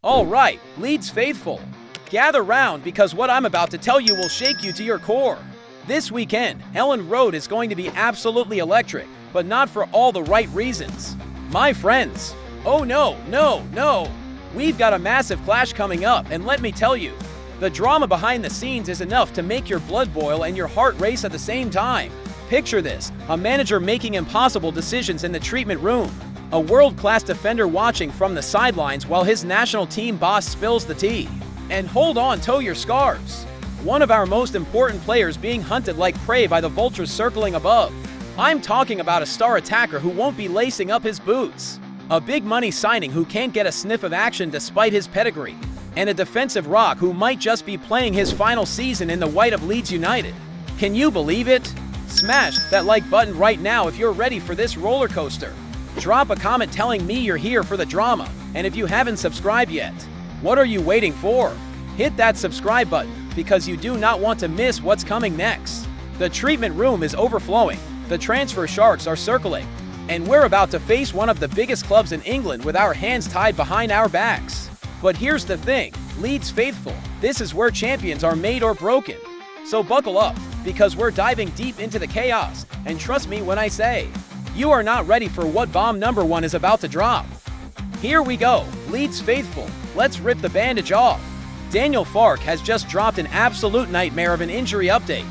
All right, Leeds faithful, gather round because what I'm about to tell you will shake you to your core. This weekend, Elland Road is going to be absolutely electric, but not for all the right reasons. My friends, oh no, we've got a massive clash coming up, and let me tell you, the drama behind the scenes is enough to make your blood boil and your heart race at the same time. Picture this, a manager making impossible decisions in the treatment room. A world-class defender watching from the sidelines while his national team boss spills the tea. And hold on to your scarves. One of our most important players being hunted like prey by the vultures circling above. I'm talking about a star attacker who won't be lacing up his boots. A big money signing who can't get a sniff of action despite his pedigree. And a defensive rock who might just be playing his final season in the white of Leeds United. Can you believe it? Smash that like button right now if you're ready for this roller coaster. Drop a comment telling me you're here for the drama, and if you haven't subscribed yet, what are you waiting for? Hit that subscribe button, because you do not want to miss what's coming next. The treatment room is overflowing, the transfer sharks are circling, and we're about to face one of the biggest clubs in England with our hands tied behind our backs. But here's the thing, Leeds faithful, this is where champions are made or broken. So buckle up, because we're diving deep into the chaos, and trust me when I say, you are not ready for what bomb number 1 is about to drop. Here we go, Leeds faithful, let's rip the bandage off. Daniel Farke has just dropped an absolute nightmare of an injury update.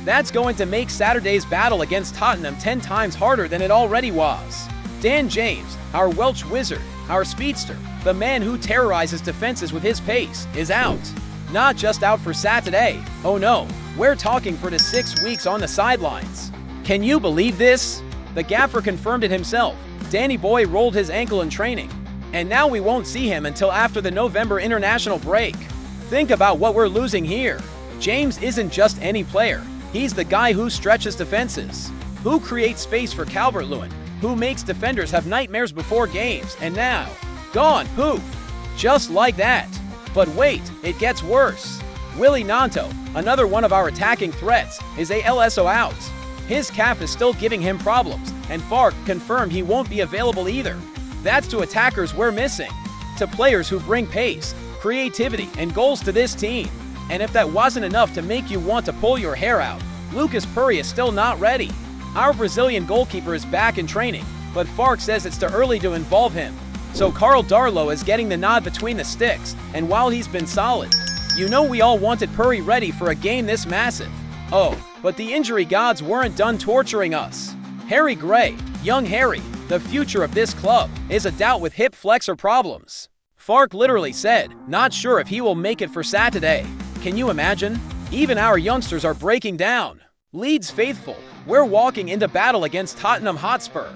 That's going to make Saturday's battle against Tottenham 10 times harder than it already was. Dan James, our Welsh wizard, our speedster, the man who terrorizes defenses with his pace, is out. Not just out for Saturday, oh no, we're talking for the 6 weeks on the sidelines. Can you believe this? The gaffer confirmed it himself. Danny Boy rolled his ankle in training. And now we won't see him until after the November international break. Think about what we're losing here. James isn't just any player. He's the guy who stretches defenses, who creates space for Calvert-Lewin, who makes defenders have nightmares before games, and now, gone, poof. Just like that. But wait, it gets worse. Willy Nanto, another one of our attacking threats, is ALSO out. His calf is still giving him problems, and Farke confirmed he won't be available either. That's to attackers we're missing, to players who bring pace, creativity, and goals to this team. And if that wasn't enough to make you want to pull your hair out, Lucas Perry is still not ready. Our Brazilian goalkeeper is back in training, but Farke says it's too early to involve him. So Carl Darlow is getting the nod between the sticks, and while he's been solid, you know we all wanted Perry ready for a game this massive. Oh, but the injury gods weren't done torturing us. Harry Gray, young Harry, the future of this club, is a doubt with hip flexor problems. Farke literally said, not sure if he will make it for Saturday. Can you imagine? Even our youngsters are breaking down. Leeds faithful, we're walking into battle against Tottenham Hotspur,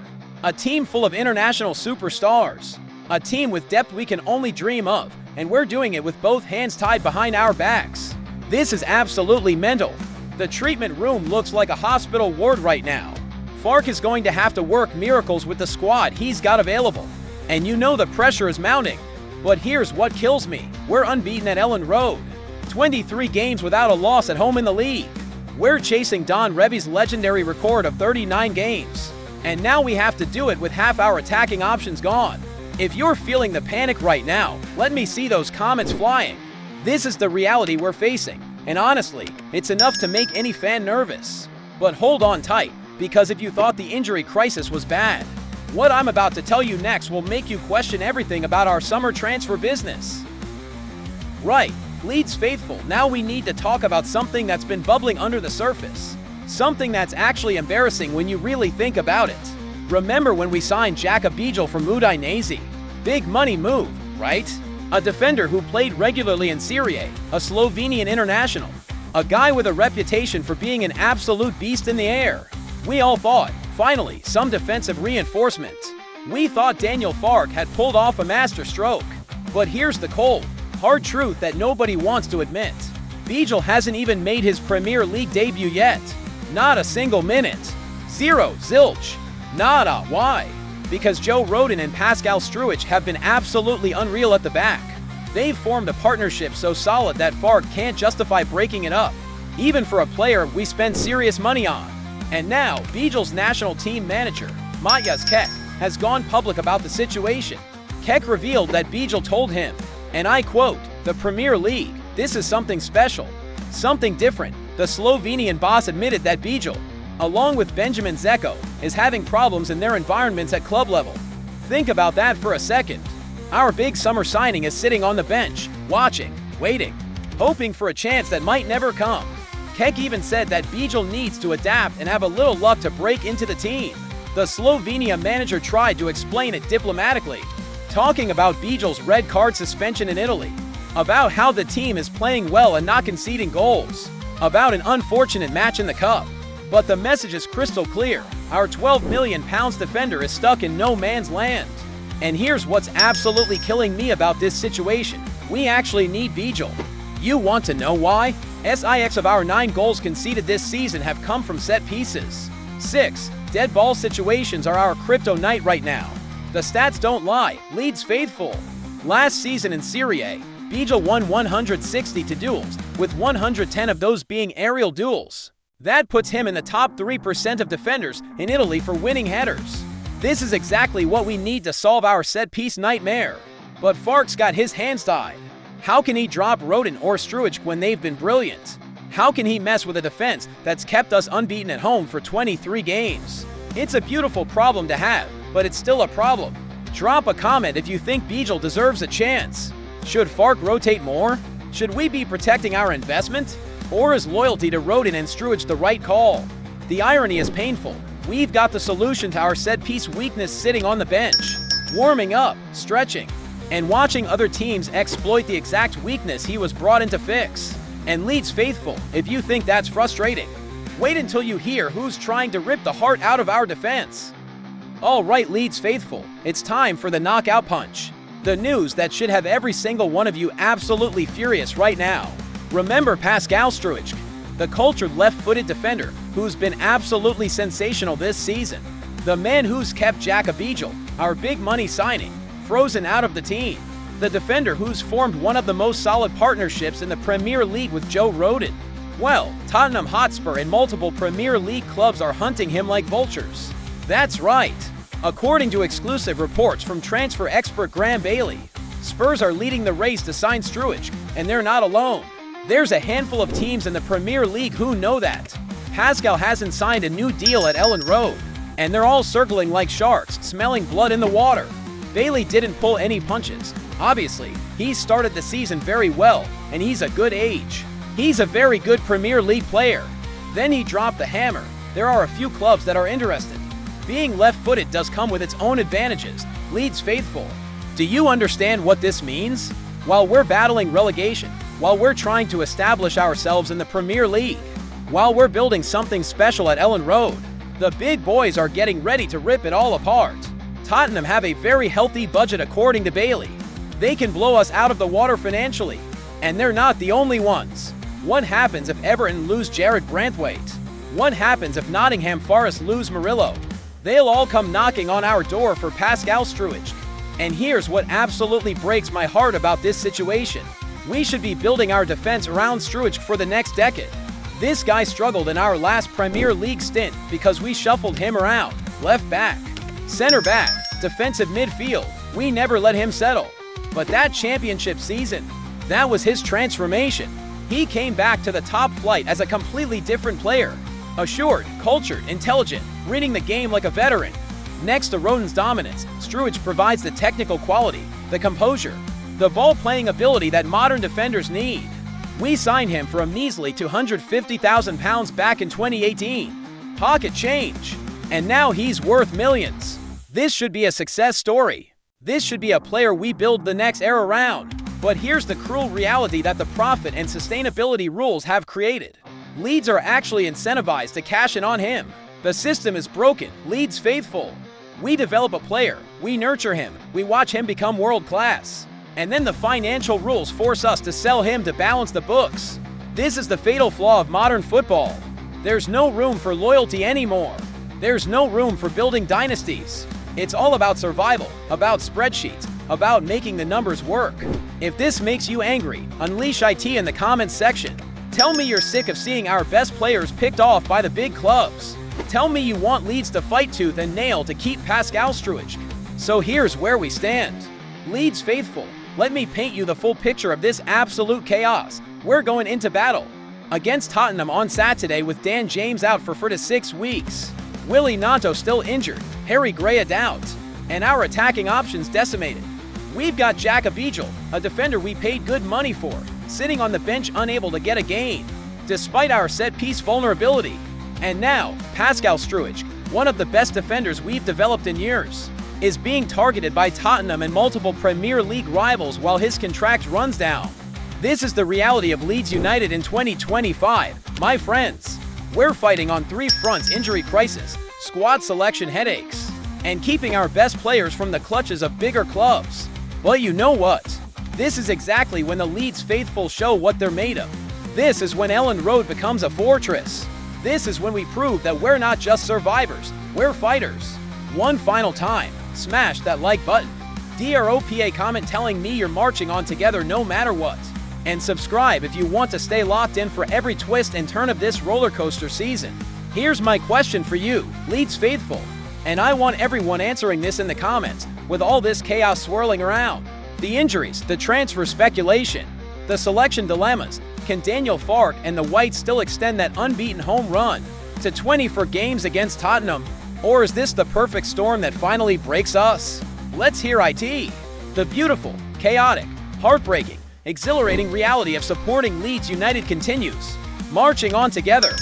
a team full of international superstars, a team with depth we can only dream of, and we're doing it with both hands tied behind our backs. This is absolutely mental. The treatment room looks like a hospital ward right now. Farke is going to have to work miracles with the squad he's got available. And you know the pressure is mounting. But here's what kills me. We're unbeaten at Elland Road. 23 games without a loss at home in the league. We're chasing Don Revie's legendary record of 39 games. And now we have to do it with half our attacking options gone. If you're feeling the panic right now, let me see those comments flying. This is the reality we're facing. And honestly, it's enough to make any fan nervous. But hold on tight, because if you thought the injury crisis was bad, what I'm about to tell you next will make you question everything about our summer transfer business. Right, Leeds faithful, now we need to talk about something that's been bubbling under the surface. Something that's actually embarrassing when you really think about it. Remember when we signed Xhaka Bijel from Udinese? Big money move, right? A defender who played regularly in Serie A, a Slovenian international. A guy with a reputation for being an absolute beast in the air. We all thought, finally, some defensive reinforcement. We thought Daniel Farke had pulled off a masterstroke. But here's the cold, hard truth that nobody wants to admit. Bijel hasn't even made his Premier League debut yet. Not a single minute. Zero, zilch. Nada, why? Because Joe Rodon and Pascal Struich have been absolutely unreal at the back. They've formed a partnership so solid that Farke can't justify breaking it up, even for a player we spend serious money on. And now, Bijel's national team manager, Matthias Keck, has gone public about the situation. Keck revealed that Bijel told him, And I quote, "The Premier League, this is something special, something different." The Slovenian boss admitted that Bijl, along with Benjamin Zeko, is having problems in their environments at club level. Think about that for a second. Our big summer signing is sitting on the bench, watching, waiting, hoping for a chance that might never come. Kek even said that Bijl needs to adapt and have a little luck to break into the team. The Slovenia manager tried to explain it diplomatically, talking about Bijl's red card suspension in Italy, about how the team is playing well and not conceding goals, about an unfortunate match in the cup. But the message is crystal clear. Our £12 million defender is stuck in no man's land. And here's what's absolutely killing me about this situation. We actually need Bijl. You want to know why? 6 of our 9 goals conceded this season have come from set pieces. 6 dead ball situations are our kryptonite right now. The stats don't lie, Leeds faithful. Last season in Serie A, Bijl won 160 duels, with 110 of those being aerial duels. That puts him in the top 3% of defenders in Italy for winning headers. This is exactly what we need to solve our set-piece nightmare. But Fark's got his hands tied. How can he drop Rodin or Strujic when they've been brilliant? How can he mess with a defense that's kept us unbeaten at home for 23 games? It's a beautiful problem to have, but it's still a problem. Drop a comment if you think Bijl deserves a chance. Should Fark rotate more? Should we be protecting our investment? Or is loyalty to Rodin and Strujic the right call? The irony is painful. We've got the solution to our set-piece weakness sitting on the bench, warming up, stretching, and watching other teams exploit the exact weakness he was brought in to fix. And Leeds faithful, if you think that's frustrating, wait until you hear who's trying to rip the heart out of our defense. All right, Leeds faithful, it's time for the knockout punch. The news that should have every single one of you absolutely furious right now. Remember Pascal Strujic, the cultured left-footed defender who's been absolutely sensational this season. The man who's kept Jack Bijl, our big money signing, frozen out of the team. The defender who's formed one of the most solid partnerships in the Premier League with Joe Rodin. Well, Tottenham Hotspur and multiple Premier League clubs are hunting him like vultures. That's right. According to exclusive reports from transfer expert Graham Bailey, Spurs are leading the race to sign Strujic, and they're not alone. There's a handful of teams in the Premier League who know that. Pascal hasn't signed a new deal at Elland Road, and they're all circling like sharks, smelling blood in the water. Bailey didn't pull any punches. Obviously, he started the season very well, and he's a good age. He's a very good Premier League player. Then he dropped the hammer. There are a few clubs that are interested. Being left-footed does come with its own advantages. Leeds faithful. Do you understand what this means? While we're battling relegation, while we're trying to establish ourselves in the Premier League, while we're building something special at Elland Road, the big boys are getting ready to rip it all apart. Tottenham have a very healthy budget according to Bailey. They can blow us out of the water financially, and they're not the only ones. What happens if Everton lose Jared Branthwaite? What happens if Nottingham Forest lose Murillo? They'll all come knocking on our door for Pascal Strujic. And here's what absolutely breaks my heart about this situation. We should be building our defense around Strujic for the next decade. This guy struggled in our last Premier League stint because we shuffled him around. Left back, center back, defensive midfield. We never let him settle. But that championship season, that was his transformation. He came back to the top flight as a completely different player. Assured, cultured, intelligent, reading the game like a veteran. Next to Rodin's dominance, Strujic provides the technical quality, the composure, the ball-playing ability that modern defenders need. We signed him for a measly £250,000 back in 2018. Pocket change. And now he's worth millions. This should be a success story. This should be a player we build the next era around. But here's the cruel reality that the profit and sustainability rules have created. Leeds are actually incentivized to cash in on him. The system is broken. Leeds faithful. We develop a player, we nurture him, we watch him become world-class. And then the financial rules force us to sell him to balance the books. This is the fatal flaw of modern football. There's no room for loyalty anymore. There's no room for building dynasties. It's all about survival, about spreadsheets, about making the numbers work. If this makes you angry, unleash IT in the comments section. Tell me you're sick of seeing our best players picked off by the big clubs. Tell me you want Leeds to fight tooth and nail to keep Pascal Strujic. So here's where we stand. Leeds faithful, Let me paint you the full picture of this absolute chaos. We're going into battle against Tottenham on Saturday with Dan James out for 4 to 6 weeks. Willie Gnonto still injured, Harry Gray a doubt, and our attacking options decimated. We've got Jack Abidjal, a defender we paid good money for, sitting on the bench unable to get a gain, despite our set-piece vulnerability. And now, Pascal Struij, one of the best defenders we've developed in years, is being targeted by Tottenham and multiple Premier League rivals while his contract runs down. This is the reality of Leeds United in 2025, my friends. We're fighting on 3 fronts: injury crisis, squad selection headaches, and keeping our best players from the clutches of bigger clubs. But you know what? This is exactly when the Leeds faithful show what they're made of. This is when Elland Road becomes a fortress. This is when we prove that we're not just survivors, we're fighters. One final time, smash that like button. DROPA comment telling me you're marching on together no matter what. And subscribe if you want to stay locked in for every twist and turn of this roller coaster season. Here's my question for you, Leeds faithful. And I want everyone answering this in the comments, with all this chaos swirling around. The injuries, the transfer speculation, the selection dilemmas. Can Daniel Farke and the Whites still extend that unbeaten home run to 24 games against Tottenham? Or is this the perfect storm that finally breaks us? Let's hear it. The beautiful, chaotic, heartbreaking, exhilarating reality of supporting Leeds United continues. Marching on together.